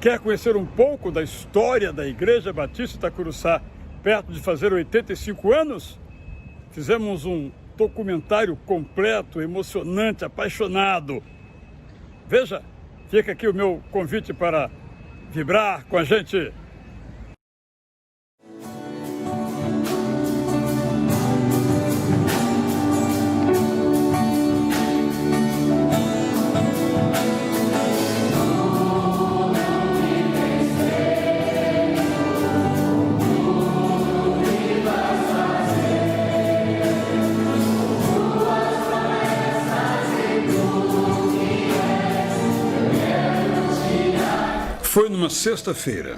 Quer conhecer um pouco da história da Igreja Batista Itacuruçá, perto de fazer 85 anos? Fizemos um documentário completo, emocionante, apaixonado. Veja, fica aqui o meu convite para vibrar com a gente. Foi numa sexta-feira.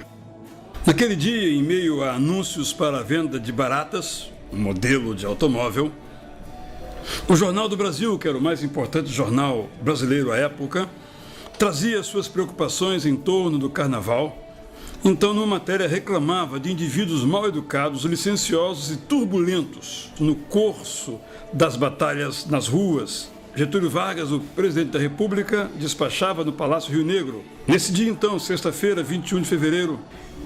Naquele dia, em meio a anúncios para a venda de baratas, um modelo de automóvel, o Jornal do Brasil, que era o mais importante jornal brasileiro à época, trazia suas preocupações em torno do carnaval. Então, numa matéria, reclamava de indivíduos mal educados, licenciosos e turbulentos no curso das batalhas nas ruas. Getúlio Vargas, o presidente da República, despachava no Palácio Rio Negro. Nesse dia, então, sexta-feira, 21 de fevereiro,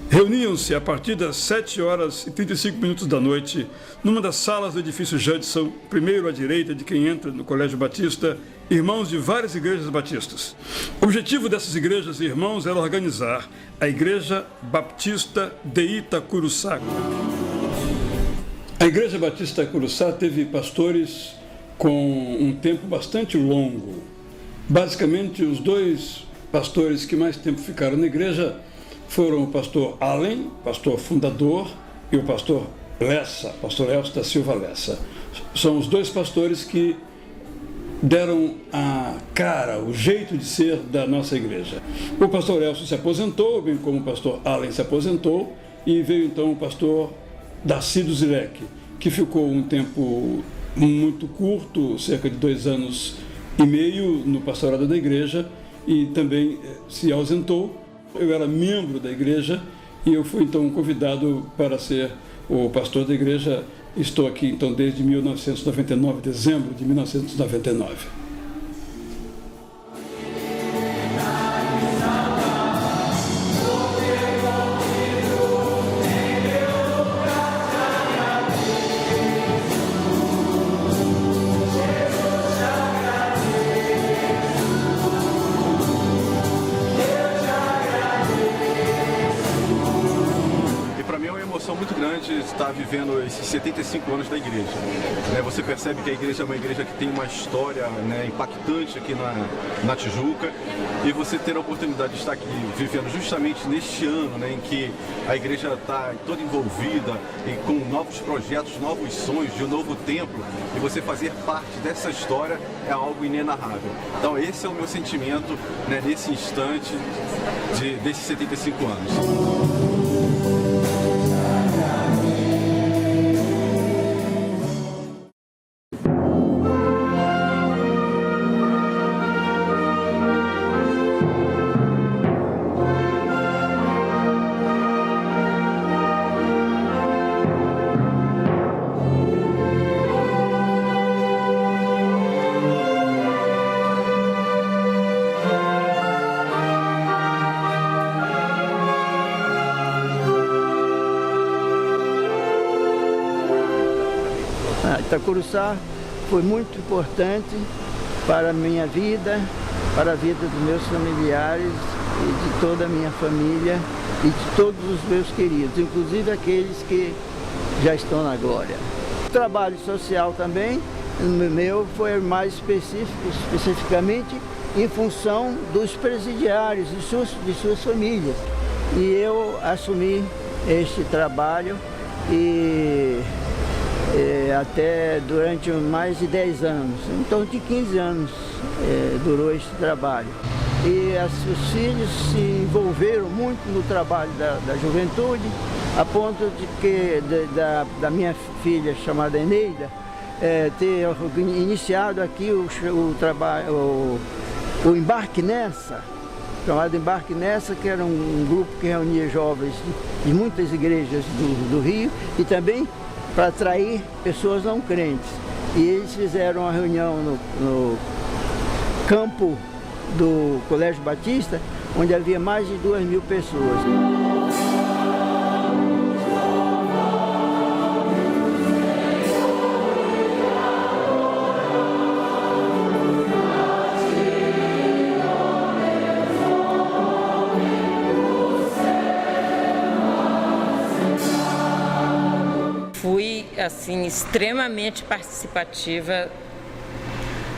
reuniam-se a partir das 7h35 da noite, numa das salas do edifício Judson, primeiro à direita de quem entra no Colégio Batista, irmãos de várias igrejas batistas. O objetivo dessas igrejas e irmãos era organizar a Igreja Batista de Itacuruçá. A Igreja Batista de Itacuruçá teve pastores com um tempo bastante longo. Basicamente, os dois pastores que mais tempo ficaram na igreja foram o pastor Allen, pastor fundador, e o pastor Lessa, pastor Elcio da Silva Lessa. São os dois pastores que deram a cara, o jeito de ser da nossa igreja. O pastor Elcio se aposentou, bem como o pastor Allen se aposentou, e veio então o pastor Darcy do Zirek, que ficou um tempo muito curto, cerca de 2 anos e meio, no pastorado da igreja, e também se ausentou. Eu era membro da igreja e eu fui então convidado para ser o pastor da igreja. Estou aqui então desde 1999, dezembro de 1999. Muito grande estar vivendo esses 75 anos da igreja. Você percebe que a igreja é uma igreja que tem uma história impactante aqui na Tijuca, e você ter a oportunidade de estar aqui vivendo justamente neste ano em que a igreja está toda envolvida e com novos projetos, novos sonhos de um novo templo, e você fazer parte dessa história é algo inenarrável. Então esse é o meu sentimento nesse instante desses 75 anos. Itacuruçá foi muito importante para a minha vida, para a vida dos meus familiares e de toda a minha família e de todos os meus queridos, inclusive aqueles que já estão na glória. O trabalho social também, o meu foi mais especificamente em função dos presidiários, de suas famílias. E eu assumi este trabalho e até durante mais de 10 anos, em torno de 15 anos durou este trabalho. E os filhos se envolveram muito no trabalho da juventude, a ponto de que da minha filha chamada Eneida ter iniciado aqui o trabalho, o Embarque Nessa, chamado Embarque Nessa, que era um grupo que reunia jovens de muitas igrejas do Rio e também para atrair pessoas não crentes. E eles fizeram uma reunião no campo do Colégio Batista, onde havia mais de 2.000 pessoas. Fui, assim, extremamente participativa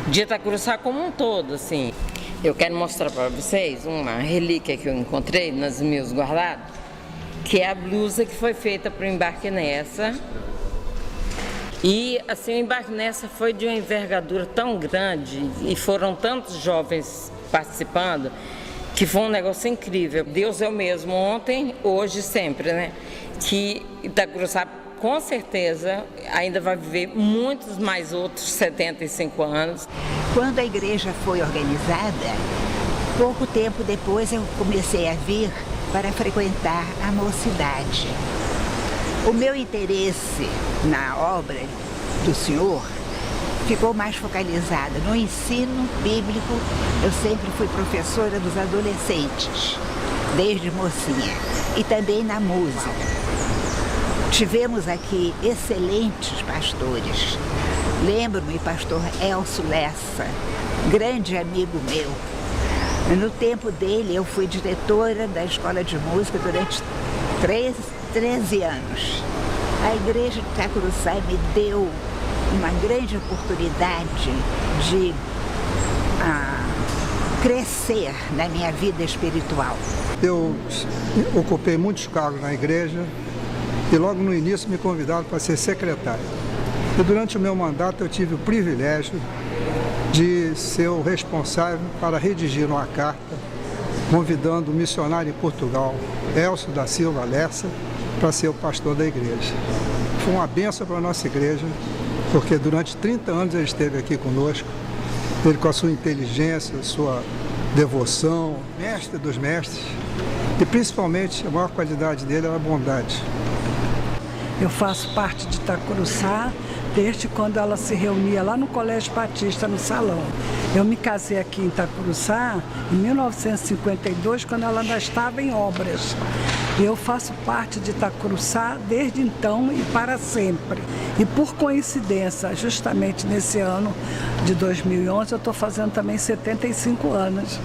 de Itacuruçá como um todo, assim. Eu quero mostrar para vocês uma relíquia que eu encontrei nos meus guardados, que é a blusa que foi feita para o Embarque Nessa. E, assim, o Embarque Nessa foi de uma envergadura tão grande e foram tantos jovens participando, que foi um negócio incrível. Deus é o mesmo ontem, hoje, sempre, né? Que Itacuruçá, com certeza, ainda vai viver muitos mais outros 75 anos. Quando a igreja foi organizada, pouco tempo depois eu comecei a vir para frequentar a mocidade. O meu interesse na obra do Senhor ficou mais focalizado no ensino bíblico. Eu sempre fui professora dos adolescentes, desde mocinha, e também na música. Tivemos aqui excelentes pastores. Lembro-me, pastor Elcio Lessa, grande amigo meu. No tempo dele, eu fui diretora da escola de música durante 13 anos. A igreja de Itacuruçá me deu uma grande oportunidade de crescer na minha vida espiritual. Eu ocupei muitos cargos na igreja e logo no início me convidaram para ser secretário. E durante o meu mandato eu tive o privilégio de ser o responsável para redigir uma carta convidando o missionário em Portugal, Elcio da Silva Lessa, para ser o pastor da igreja. Foi uma bênção para a nossa igreja, porque durante 30 anos ele esteve aqui conosco, ele com a sua inteligência, sua devoção, mestre dos mestres, e principalmente a maior qualidade dele era a bondade. Eu faço parte de Itacuruçá desde quando ela se reunia lá no Colégio Batista, no salão. Eu me casei aqui em Itacuruçá em 1952, quando ela ainda estava em obras. Eu faço parte de Itacuruçá desde então e para sempre. E por coincidência, justamente nesse ano de 2011, eu estou fazendo também 75 anos.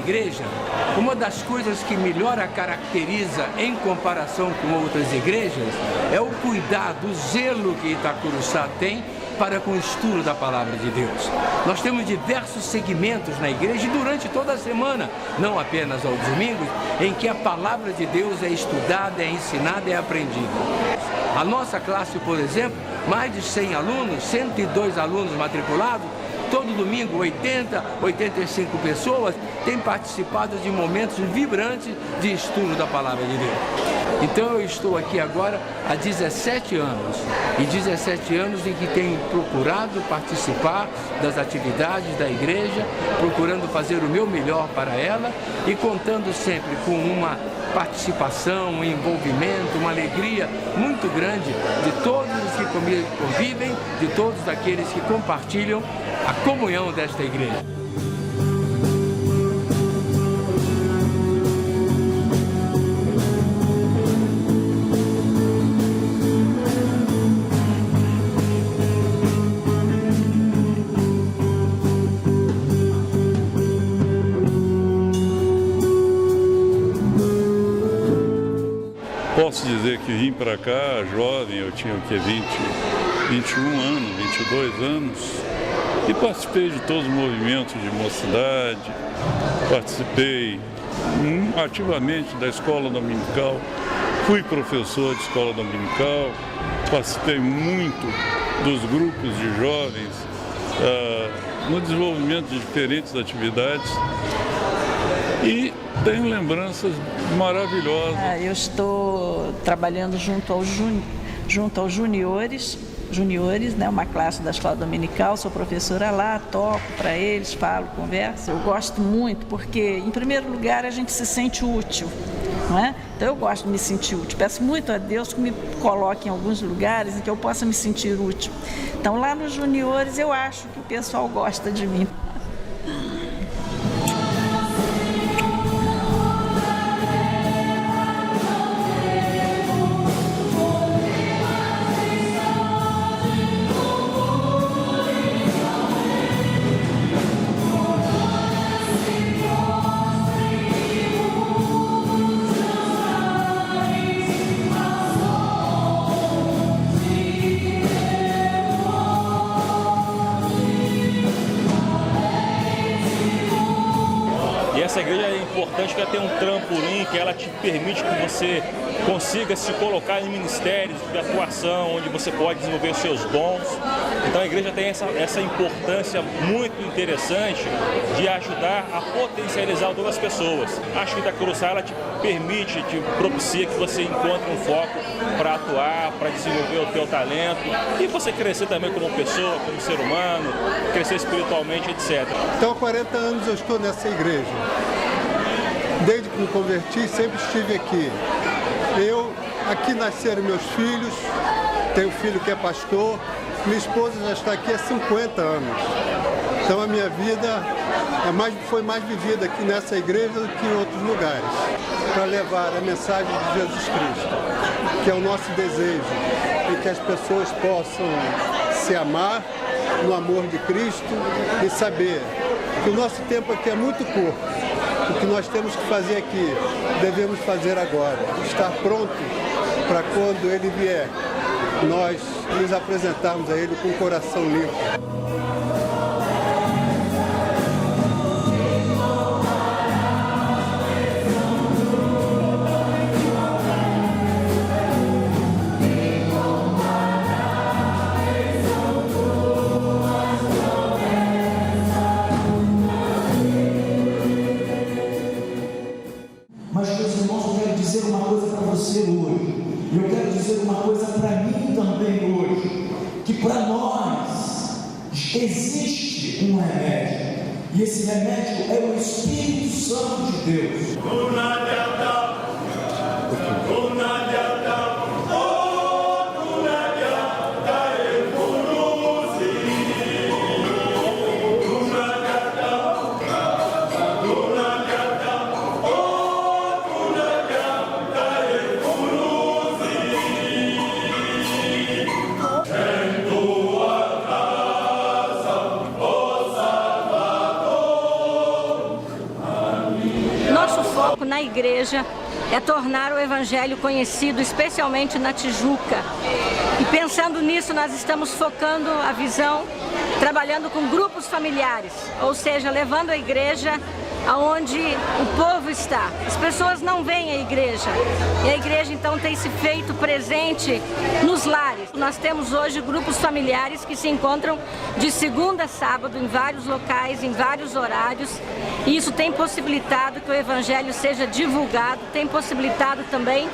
igreja, uma das coisas que melhor a caracteriza em comparação com outras igrejas é o cuidado, o zelo que Itacuruçá tem para com o estudo da Palavra de Deus. Nós temos diversos segmentos na igreja e durante toda a semana, não apenas aos domingos, em que a Palavra de Deus é estudada, é ensinada, é aprendida. A nossa classe, por exemplo, mais de 100 alunos, 102 alunos matriculados, todo domingo 85 pessoas têm participado de momentos vibrantes de estudo da Palavra de Deus. Então eu estou aqui agora há 17 anos, e 17 anos em que tenho procurado participar das atividades da igreja, procurando fazer o meu melhor para ela e contando sempre com uma participação, um envolvimento, uma alegria muito grande de todos os que comigo convivem, de todos aqueles que compartilham a comunhão desta igreja. Posso dizer que vim para cá jovem, eu tinha o que, 21 anos, 22 anos, e participei de todos os movimentos de mocidade, participei ativamente da escola dominical, fui professor de escola dominical, participei muito dos grupos de jovens no desenvolvimento de diferentes atividades e tenho lembranças maravilhosas. Eu estou trabalhando junto aos juniores, né, uma classe da escola dominical, sou professora lá, toco para eles, falo, converso. Eu gosto muito porque, em primeiro lugar, a gente se sente útil, não é? Então eu gosto de me sentir útil. Peço muito a Deus que me coloque em alguns lugares em que eu possa me sentir útil. Então lá nos juniores eu acho que o pessoal gosta de mim. Essa igreja é importante porque ela tem um trampolim que ela te permite que você consiga se colocar em ministérios de atuação, onde você pode desenvolver os seus dons. Então a igreja tem essa importância muito interessante de ajudar a potencializar o dom das pessoas. Acho que Itacuruçá ela te permite, te propicia que você encontre um foco para atuar, para desenvolver o teu talento e você crescer também como pessoa, como ser humano, crescer espiritualmente, etc. Então há 40 anos eu estou nessa igreja. Desde que me converti, sempre estive aqui. Aqui nasceram meus filhos, tenho um filho que é pastor, minha esposa já está aqui há 50 anos. Então a minha vida foi mais vivida aqui nessa igreja do que em outros lugares, para levar a mensagem de Jesus Cristo, que é o nosso desejo, e que as pessoas possam se amar no amor de Cristo e saber que o nosso tempo aqui é muito curto. O que nós temos que fazer aqui, devemos fazer agora, estar pronto para quando Ele vier, nós nos apresentarmos a Ele com o coração limpo. Mas, meus irmãos, eu quero dizer uma coisa para você hoje. Eu quero dizer uma coisa para mim também hoje. Que para nós existe um remédio. E esse remédio é o Espírito Santo de Deus. Na igreja é tornar o Evangelho conhecido, especialmente na Tijuca. E pensando nisso, nós estamos focando a visão, trabalhando com grupos familiares, ou seja, levando a igreja aonde o povo está. As pessoas não veem a igreja, e a igreja então tem se feito presente nos lares. Nós temos hoje grupos familiares que se encontram de segunda a sábado em vários locais, em vários horários, e isso tem possibilitado que o Evangelho seja divulgado, tem possibilitado também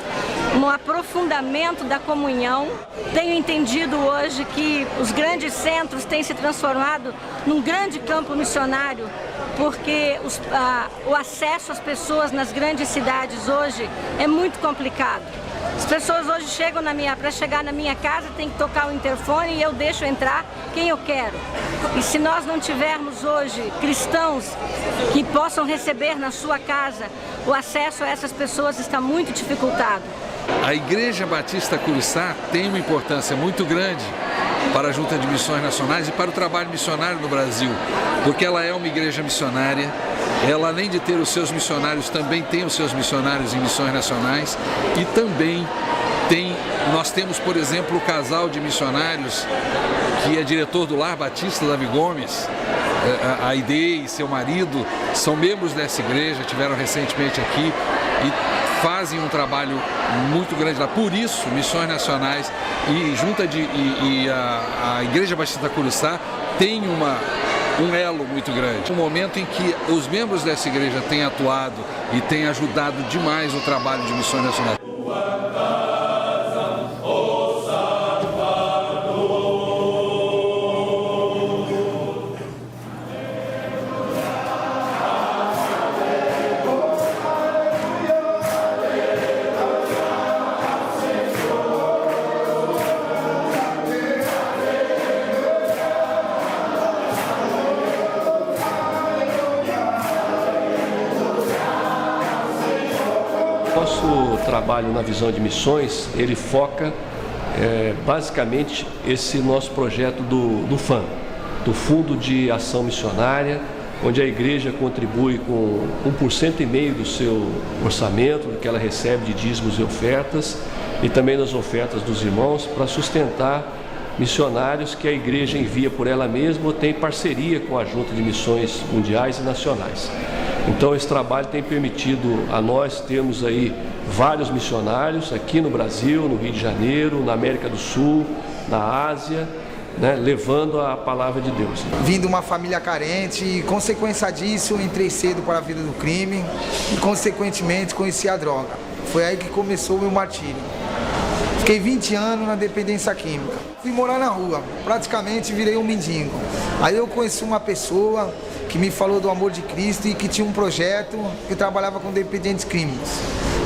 um aprofundamento da comunhão. Tenho entendido hoje que os grandes centros têm se transformado num grande campo missionário, porque o acesso às pessoas nas grandes cidades hoje é muito complicado. As pessoas hoje chegam para chegar na minha casa, tem que tocar o interfone e eu deixo entrar quem eu quero. E se nós não tivermos hoje cristãos que possam receber na sua casa, o acesso a essas pessoas está muito dificultado. A Igreja Batista Curuçá tem uma importância muito grande para a Junta de Missões Nacionais e para o trabalho missionário no Brasil, porque ela é uma igreja missionária. Ela, além de ter os seus missionários, também tem os seus missionários em missões nacionais, e também nós temos, por exemplo, o casal de missionários que é diretor do Lar Batista, Davi Gomes. A Aide e seu marido são membros dessa igreja, tiveram recentemente aqui e fazem um trabalho muito grande lá. Por isso, Missões Nacionais e a Igreja Batista Curuçá tem um elo muito grande. Um momento em que os membros dessa igreja têm atuado e têm ajudado demais o trabalho de Missões Nacionais. Nosso trabalho na visão de missões, ele foca basicamente esse nosso projeto do FAM, do Fundo de Ação Missionária, onde a igreja contribui com 1,5% do seu orçamento, do que ela recebe de dízimos e ofertas, e também das ofertas dos irmãos, para sustentar missionários que a igreja envia por ela mesma ou tem parceria com a Junta de Missões Mundiais e Nacionais. Então esse trabalho tem permitido a nós termos aí vários missionários aqui no Brasil, no Rio de Janeiro, na América do Sul, na Ásia, né, levando a palavra de Deus. Vim de uma família carente e, consequência disso, entrei cedo para a vida do crime e, consequentemente, conheci a droga. Foi aí que começou o meu martírio. Fiquei 20 anos na dependência química. Fui morar na rua, praticamente virei um mendigo. Aí eu conheci uma pessoa que me falou do amor de Cristo e que tinha um projeto que trabalhava com dependentes químicos.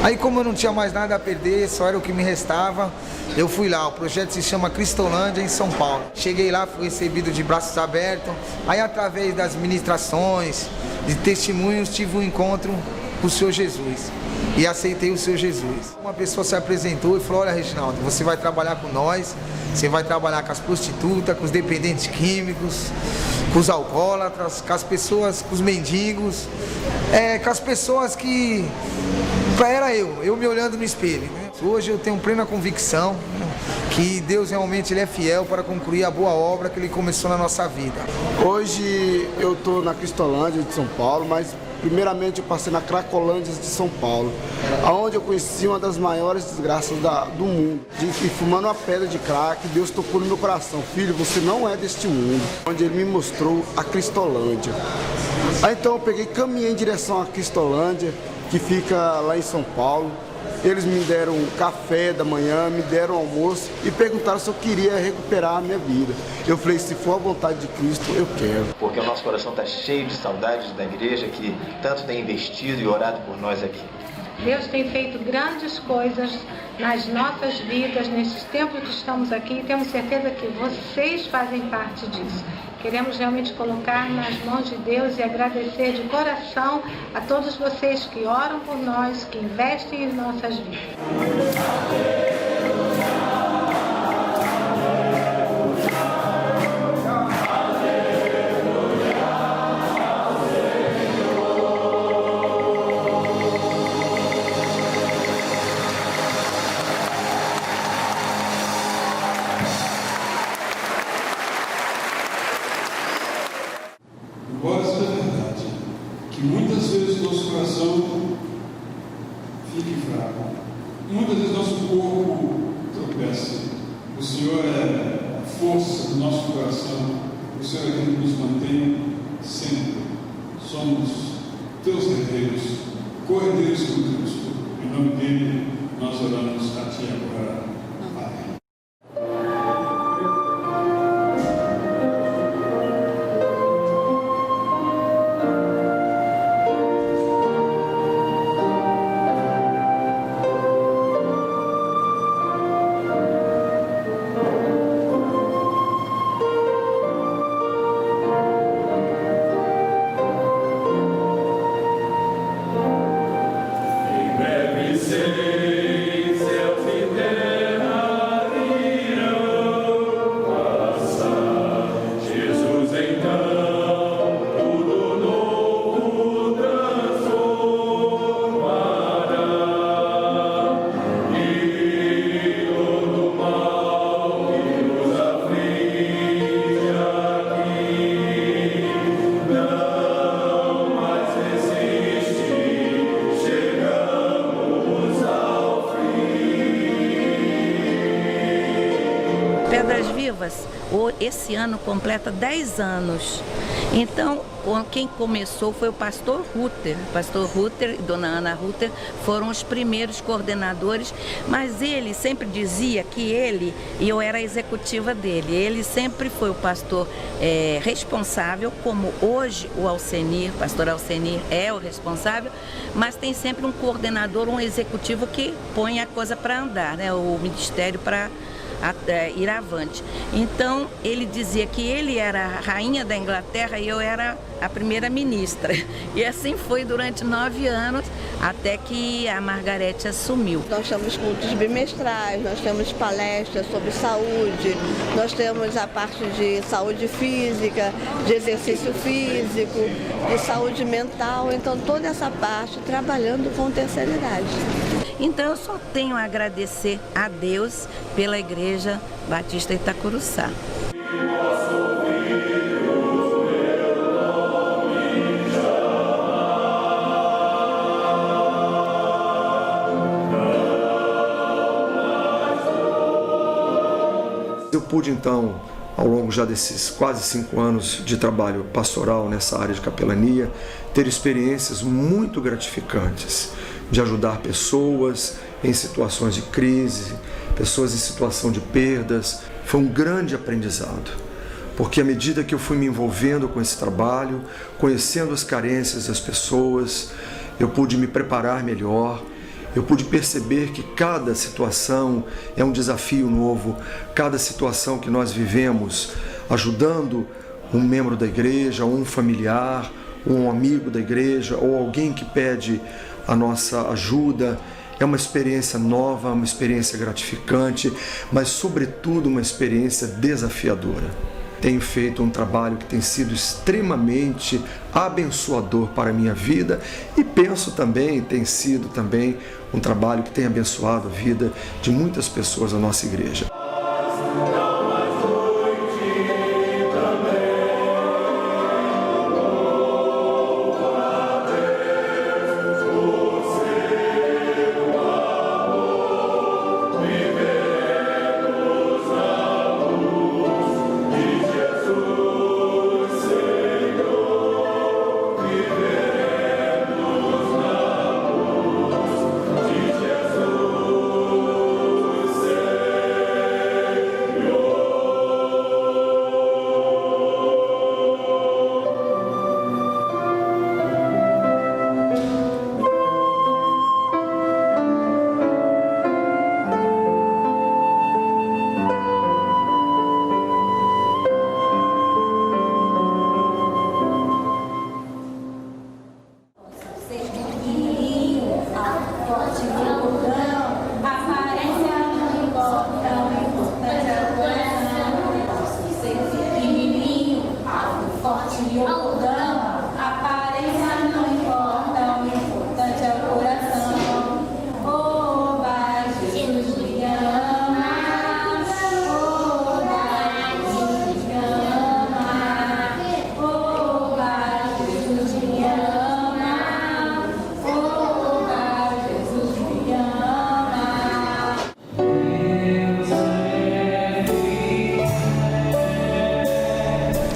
Aí, como eu não tinha mais nada a perder, só era o que me restava, eu fui lá. O projeto se chama Cristolândia, em São Paulo. Cheguei lá, fui recebido de braços abertos. Aí, através das ministrações, de testemunhos, tive um encontro com o Senhor Jesus. E aceitei o Senhor Jesus. Uma pessoa se apresentou e falou: olha, Reginaldo, você vai trabalhar com nós, você vai trabalhar com as prostitutas, com os dependentes químicos, com os alcoólatras, com as pessoas, com os mendigos, com as pessoas que... Era eu me olhando no espelho. Né? Hoje eu tenho plena convicção, né, que Deus realmente ele é fiel para concluir a boa obra que Ele começou na nossa vida. Hoje eu estou na Cristolândia de São Paulo, mas primeiramente eu passei na Cracolândia de São Paulo, onde eu conheci uma das maiores desgraças do mundo. De que, fumando uma pedra de crack, Deus tocou no meu coração: filho, você não é deste mundo. Onde Ele me mostrou a Cristolândia. Aí então eu peguei e caminhei em direção à Cristolândia, que fica lá em São Paulo. Eles me deram um café da manhã, me deram almoço e perguntaram se eu queria recuperar a minha vida. Eu falei: se for a vontade de Cristo, eu quero. Porque o nosso coração está cheio de saudades da igreja que tanto tem investido e orado por nós aqui. Deus tem feito grandes coisas nas nossas vidas, nesses tempos que estamos aqui, e temos certeza que vocês fazem parte disso. Queremos realmente colocar nas mãos de Deus e agradecer de coração a todos vocês que oram por nós, que investem em nossas vidas. Senhor é a força do nosso coração, o Senhor é aquele que nos mantém sempre. Somos teus herdeiros, co-herdeiros com Cristo. Em nome dele, nós oramos a ti agora. Amém. Pedras Vivas, esse ano completa 10 anos. Então, quem começou foi o pastor Rutter. Pastor Rutter e dona Ana Rutter foram os primeiros coordenadores, mas ele sempre dizia que e eu era a executiva dele, ele sempre foi o pastor responsável, como hoje o Alcenir, pastor Alcenir é o responsável, mas tem sempre um coordenador, um executivo que põe a coisa para andar, né? O ministério para ir avante. Então, ele dizia que ele era a rainha da Inglaterra e eu era a primeira ministra. E assim foi durante 9 anos, até que a Margarete assumiu. Nós temos cultos bimestrais, nós temos palestras sobre saúde, nós temos a parte de saúde física, de exercício físico, de saúde mental, então toda essa parte trabalhando com terceira idade. Então eu só tenho a agradecer a Deus pela Igreja Batista Itacuruçá. Eu pude então, ao longo já desses quase 5 anos de trabalho pastoral nessa área de capelania, ter experiências muito gratificantes de ajudar pessoas em situações de crise, pessoas em situação de perdas. Foi um grande aprendizado, porque à medida que eu fui me envolvendo com esse trabalho, conhecendo as carências das pessoas, eu pude me preparar melhor, eu pude perceber que cada situação é um desafio novo, cada situação que nós vivemos ajudando um membro da igreja, um familiar, um amigo da igreja ou alguém que pede a nossa ajuda, é uma experiência nova, uma experiência gratificante, mas sobretudo uma experiência desafiadora. Tenho feito um trabalho que tem sido extremamente abençoador para a minha vida e penso também, tem sido também um trabalho que tem abençoado a vida de muitas pessoas da nossa igreja. Senhor.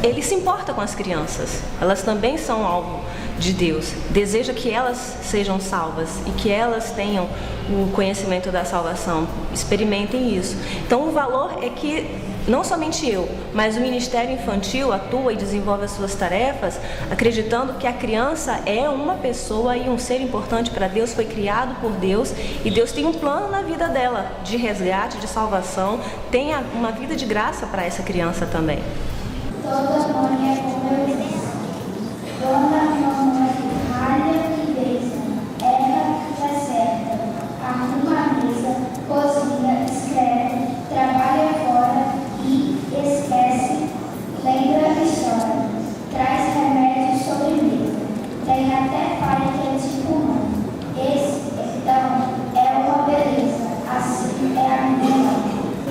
ele se importa com as crianças. Elas também são alvo de Deus. Deseja que elas sejam salvas e que elas tenham o conhecimento da salvação. Experimentem isso. Então o valor é que não somente eu, mas o Ministério Infantil atua e desenvolve as suas tarefas acreditando que a criança é uma pessoa e um ser importante para Deus, foi criado por Deus e Deus tem um plano na vida dela de resgate, de salvação, tem uma vida de graça para essa criança também. Toda mãe é como eu disse. Dona mamãe, ralha e beija, erra e acerta, arruma a mesa, cozinha, escreve, trabalha fora e esquece, lembra e chora, traz remédio sobre mesa, tem até pai que é tipo mãe. Esse, então, é uma beleza, assim é a minha mãe.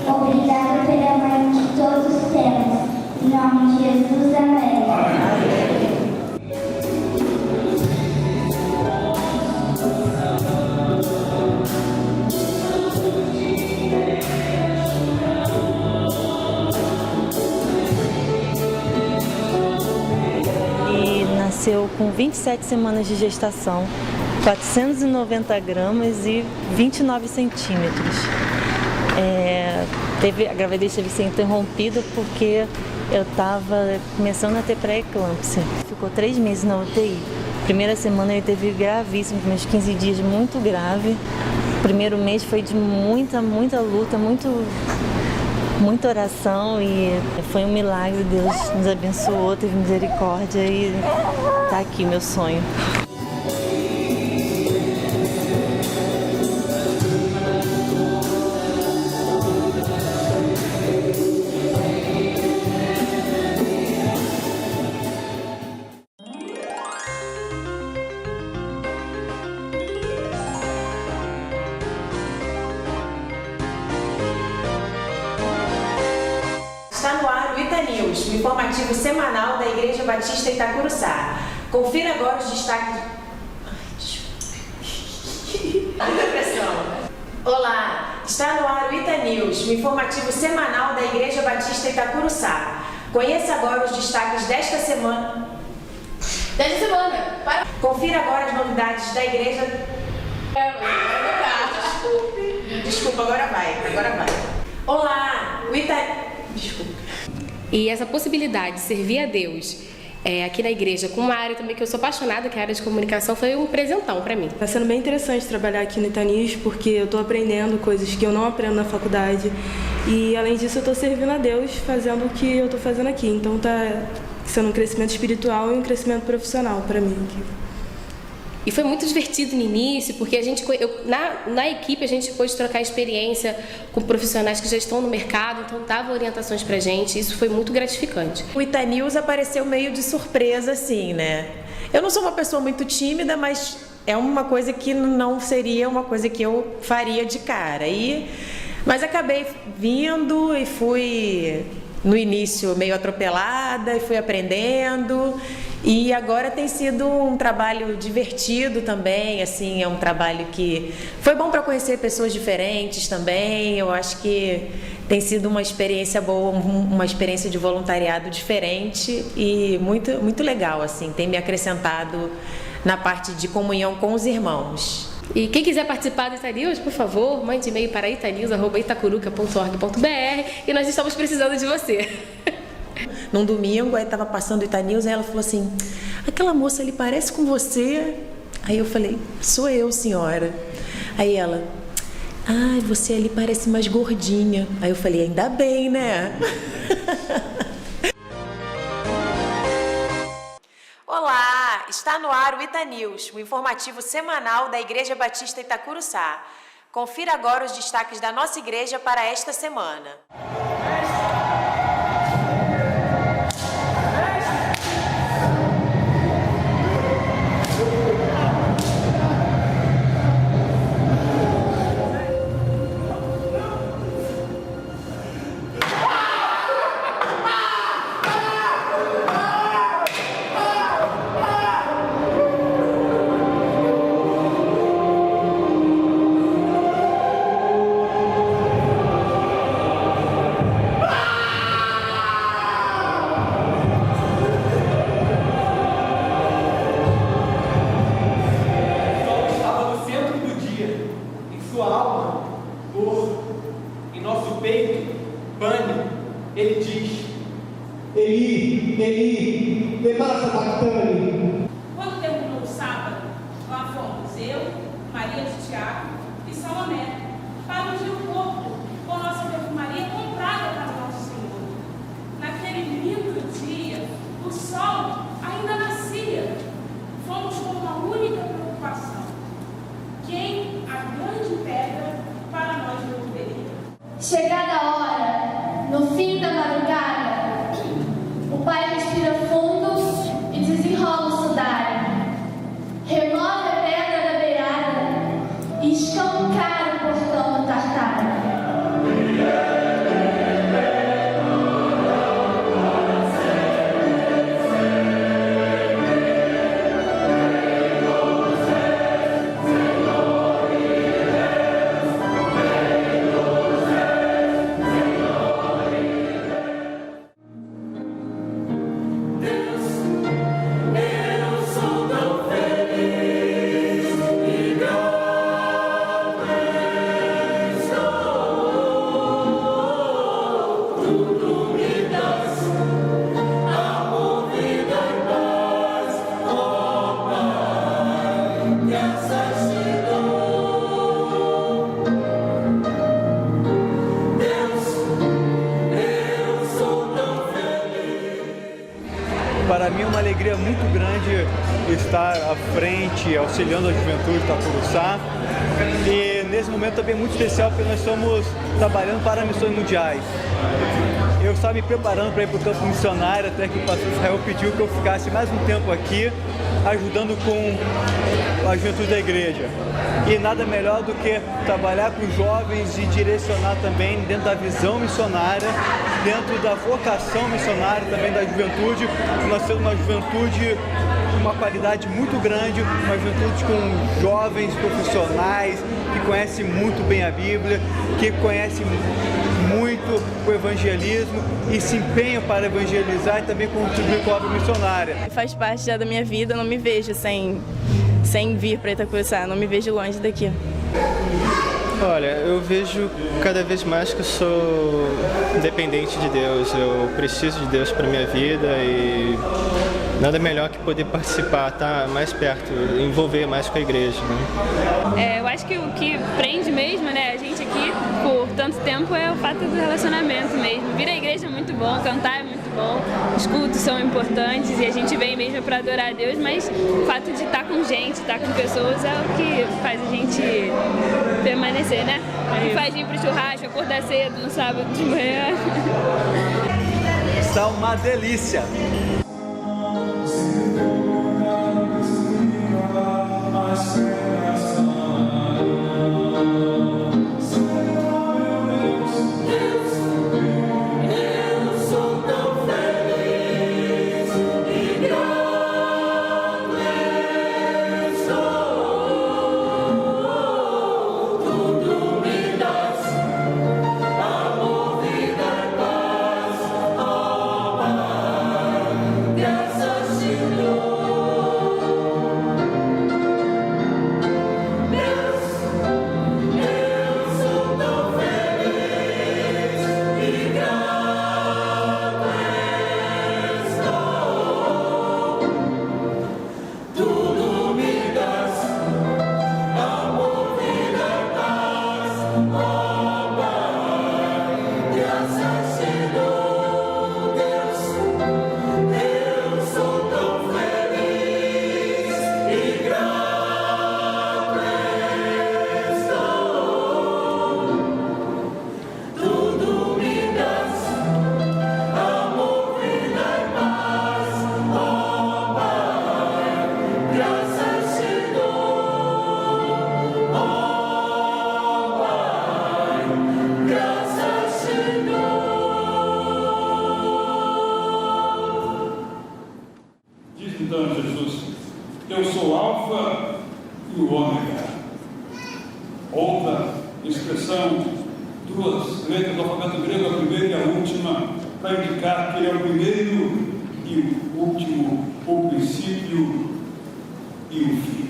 Obrigada pela mãe que todos temos. Em nome de Jesus, amém. Ele nasceu com 27 semanas de gestação, 490 gramas e 29 centímetros. A gravidez teve que ser interrompida porque eu estava começando a ter pré-eclâmpsia. Ficou 3 meses na UTI. Primeira semana ele teve gravíssimo, primeiros 15 dias muito grave. O primeiro mês foi de muita luta, muita oração e foi um milagre. Deus nos abençoou, teve misericórdia e está aqui meu sonho. Está no ar o Ita News, o informativo semanal da Igreja Batista Itacuruçá. Confira agora os destaques. Olá, está no ar o Ita News, o informativo semanal da Igreja Batista Itacuruçá. Conheça agora os destaques desta semana. Confira agora as novidades da Igreja. Desculpa, agora vai. Olá, o Ita... Desculpa. E essa possibilidade de servir a Deus aqui na igreja, com uma área também que eu sou apaixonada, que é a área de comunicação, foi um presentão para mim. Está sendo bem interessante trabalhar aqui no Ita News, porque eu estou aprendendo coisas que eu não aprendo na faculdade. E, além disso, eu estou servindo a Deus fazendo o que eu estou fazendo aqui. Então, está sendo um crescimento espiritual e um crescimento profissional para mim aqui. E foi muito divertido no início, porque na equipe a gente pôde trocar experiência com profissionais que já estão no mercado, então davam orientações pra gente, isso foi muito gratificante. O Ita News apareceu meio de surpresa, assim, né? Eu não sou uma pessoa muito tímida, mas é uma coisa que não seria uma coisa que eu faria de cara. Mas acabei vindo e fui, no início, meio atropelada e fui aprendendo. E agora tem sido um trabalho divertido também, assim, é um trabalho que foi bom para conhecer pessoas diferentes também. Eu acho que tem sido uma experiência boa, uma experiência de voluntariado diferente e muito legal, assim, tem me acrescentado na parte de comunhão com os irmãos. E quem quiser participar do Ita News, por favor, mande e-mail para itanews@itacuruca.org.br e nós estamos precisando de você. Num domingo, aí estava passando o Ita News, aí ela falou assim, aquela moça ali parece com você? Aí eu falei, sou eu, senhora. Aí ela, você ali parece mais gordinha. Aí eu falei, ainda bem, né? Olá, está no ar o Ita News, o informativo semanal da Igreja Batista Itacuruçá. Confira agora os destaques da nossa igreja para esta semana. peito, pânico, ele diz: Eli, Eli, lema sabachthani. Quando terminou o sábado, lá fomos eu, Maria de Tiago e Salomé para ungir o corpo com nossa perfumaria comprada para nosso Senhor. Naquele lindo dia, o sol ainda nascia. Fomos com uma única preocupação: quem a grande pedra para nós removeria? Chegada a hora, no fim da madrugada, o pai respira fundo e desenrola o sudário. Remove a pedra da beirada e escancara o portão do tartário. Para mim é uma alegria muito grande estar à frente, auxiliando a juventude da Curuçá. E nesse momento também é muito especial porque nós estamos trabalhando para missões mundiais. Eu estava me preparando para ir para o campo missionário, até que o pastor Israel pediu que eu ficasse mais um tempo aqui, ajudando com a juventude da igreja. E nada melhor do que trabalhar com jovens e direcionar também dentro da visão missionária, dentro da vocação missionária também da juventude. Nós temos uma juventude com uma qualidade muito grande, uma juventude com jovens profissionais que conhecem muito bem a Bíblia, que conhecem muito o evangelismo e se empenham para evangelizar e também contribuir com a obra missionária. Faz parte já da minha vida, eu não me vejo sem vir para Itacuruçá, não me vejo longe daqui. Olha, eu vejo cada vez mais que eu sou dependente de Deus, eu preciso de Deus para minha vida e nada melhor que poder participar, estar mais perto, envolver mais com a igreja. Né? Eu acho que o que prende mesmo, né, a gente aqui por tanto tempo é o fato do relacionamento mesmo. Vir à igreja é muito bom, cantar é muito bom, os cultos são importantes e a gente vem mesmo para adorar a Deus, mas o fato de estar com gente, estar com pessoas é o que faz a gente permanecer, né? Que faz vir pro churrasco, acordar cedo no sábado de manhã. Está uma delícia! Então, Jesus, eu sou o Alfa e o Ômega. Outra expressão, duas letras do alfabeto grego, a primeira e a última, para indicar que ele é o primeiro e o último, o princípio e o fim.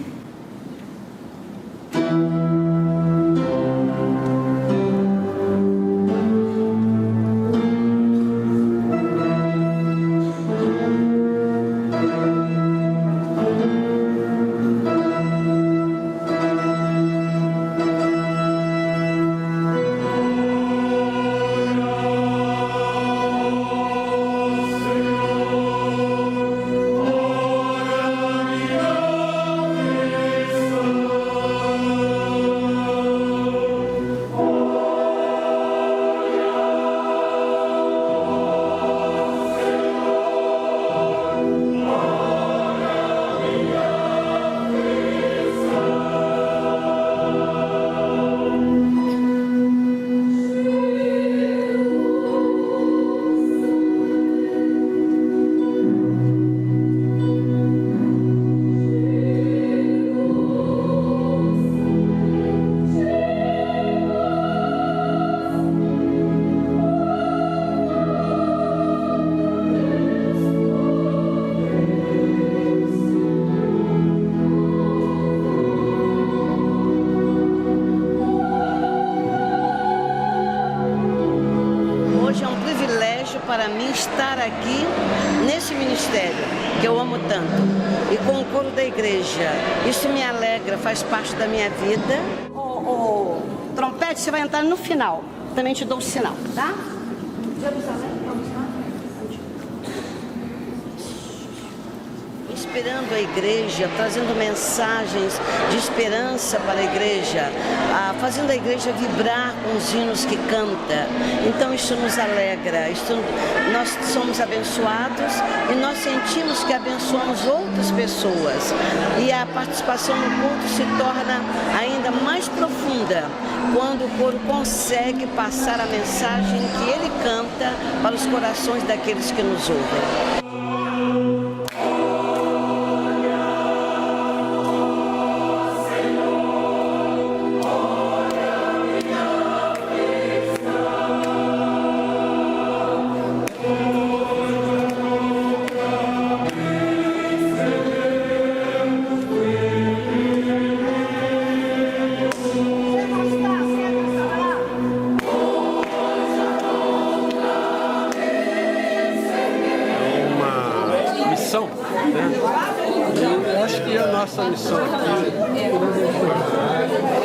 hoje é um privilégio para mim estar aqui nesse ministério, que eu amo tanto, e com o coro da igreja. Isso me alegra, faz parte da minha vida. O trompete, você vai entrar no final, também te dou o sinal, tá? Jerusalém, vamos lá. Inspirando a igreja, trazendo mensagens de esperança para a igreja, fazendo a igreja vibrar com os hinos que canta. Então isso nos alegra, nós somos abençoados e nós sentimos que abençoamos outras pessoas. E a participação no culto se torna ainda mais profunda quando o coro consegue passar a mensagem que ele canta para os corações daqueles que nos ouvem. Eu acho que a nossa missão aqui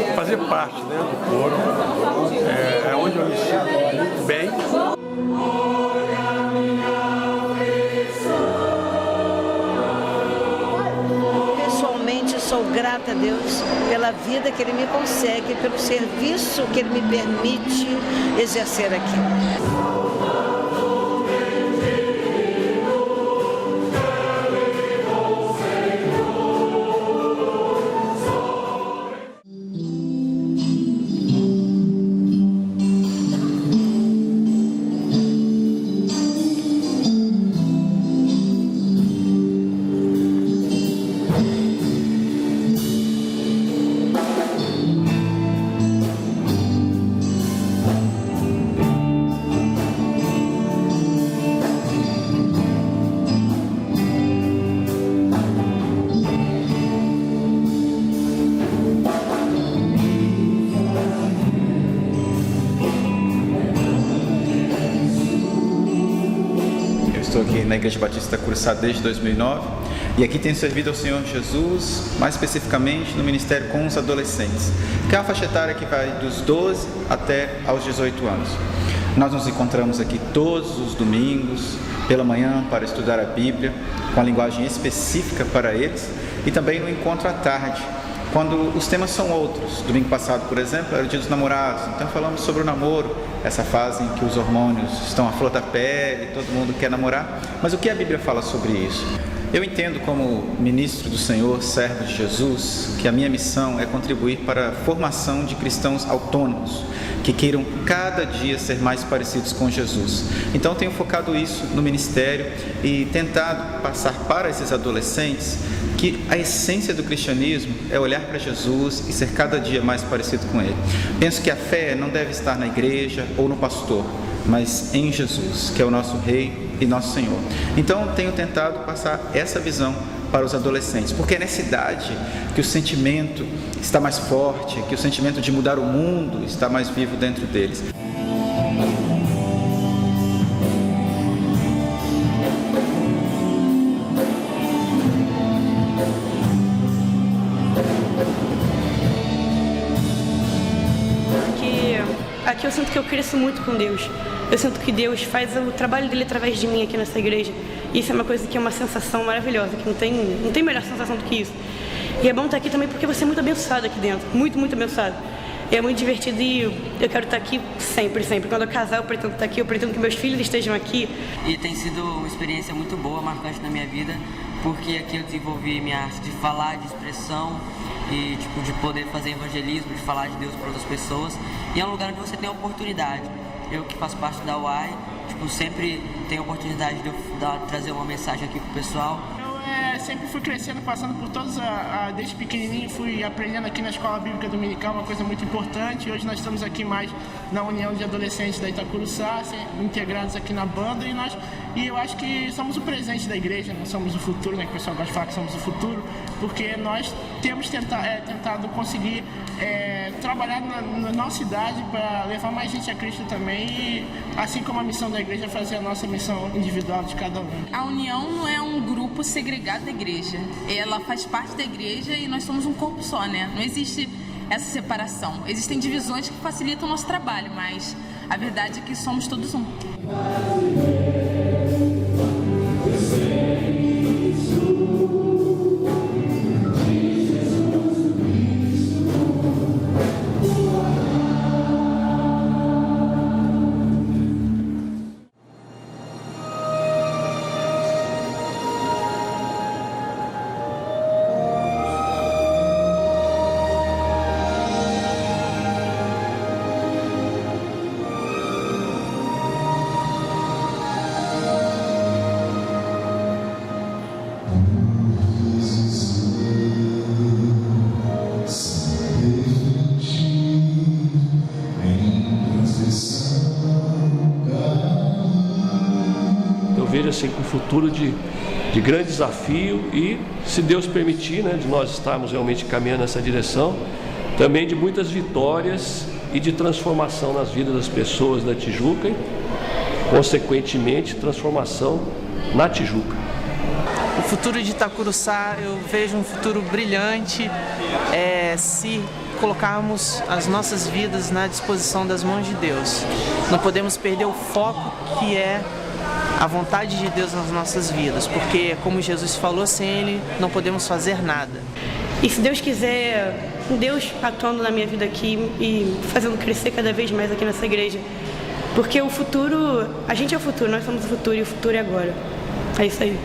é fazer parte, né, do coro, é onde eu me sinto muito bem. Pessoalmente, sou grata a Deus pela vida que Ele me consegue, pelo serviço que Ele me permite exercer aqui. Estou aqui na Igreja Batista Curuçá desde 2009 e aqui tenho servido ao Senhor Jesus, mais especificamente no ministério com os adolescentes, que é a faixa etária que vai dos 12 até aos 18 anos. Nós nos encontramos aqui todos os domingos, pela manhã, para estudar a Bíblia, com a linguagem específica para eles, e também no encontro à tarde, quando os temas são outros. Domingo passado, por exemplo, era o Dia dos Namorados, então falamos sobre o namoro, essa fase em que os hormônios estão à flor da pele, todo mundo quer namorar, mas o que a Bíblia fala sobre isso? Eu entendo como ministro do Senhor, servo de Jesus, que a minha missão é contribuir para a formação de cristãos autônomos, que queiram cada dia ser mais parecidos com Jesus. Então tenho focado isso no ministério e tentado passar para esses adolescentes que a essência do cristianismo é olhar para Jesus e ser cada dia mais parecido com Ele. Penso que a fé não deve estar na igreja ou no pastor, mas em Jesus, que é o nosso Rei e nosso Senhor. Então tenho tentado passar essa visão para os adolescentes, porque é nessa idade que o sentimento está mais forte, que o sentimento de mudar o mundo está mais vivo dentro deles. Aqui eu sinto que eu cresço muito com Deus. Eu sinto que Deus faz o trabalho dele através de mim aqui nessa igreja. E isso é uma coisa que é uma sensação maravilhosa, que não tem melhor sensação do que isso. E é bom estar aqui também porque você é muito abençoado aqui dentro. Muito, muito abençoado. E é muito divertido e eu quero estar aqui sempre, sempre. Quando eu casar, eu pretendo estar aqui, eu pretendo que meus filhos estejam aqui. E tem sido uma experiência muito boa, marcante na minha vida, porque aqui eu desenvolvi minha arte de falar, de expressão, e de poder fazer evangelismo, de falar de Deus para outras pessoas. E é um lugar onde você tem a oportunidade. Eu que faço parte da UAI, sempre tenho a oportunidade de trazer uma mensagem aqui pro pessoal. Eu sempre fui crescendo, passando por todos, desde pequenininho, fui aprendendo aqui na Escola Bíblica Dominical, uma coisa muito importante. Hoje nós estamos aqui mais na União de Adolescentes da Itacuruçá, integrados aqui na banda, e eu acho que somos o presente da igreja, não somos o futuro, né, que o pessoal gosta de falar que somos o futuro, porque nós temos tentado conseguir trabalhar na nossa idade para levar mais gente a Cristo também, e assim como a missão da igreja, fazer a nossa missão individual de cada um. A União não é um grupo segregado da igreja, ela faz parte da igreja e nós somos um corpo só, né? Não existe essa separação. Existem divisões que facilitam o nosso trabalho, mas a verdade é que somos todos um. Vejo assim com um futuro de grande desafio e, se Deus permitir, né, de nós estarmos realmente caminhando nessa direção, também de muitas vitórias e de transformação nas vidas das pessoas da Tijuca e, consequentemente, transformação na Tijuca. O futuro de Itacuruçá, eu vejo um futuro brilhante se colocarmos as nossas vidas na disposição das mãos de Deus. Não podemos perder o foco que é a vontade de Deus nas nossas vidas, porque, como Jesus falou, sem Ele não podemos fazer nada. E se Deus quiser, Deus atuando na minha vida aqui e fazendo crescer cada vez mais aqui nessa igreja, porque o futuro, a gente é o futuro, nós somos o futuro e o futuro é agora. É isso aí.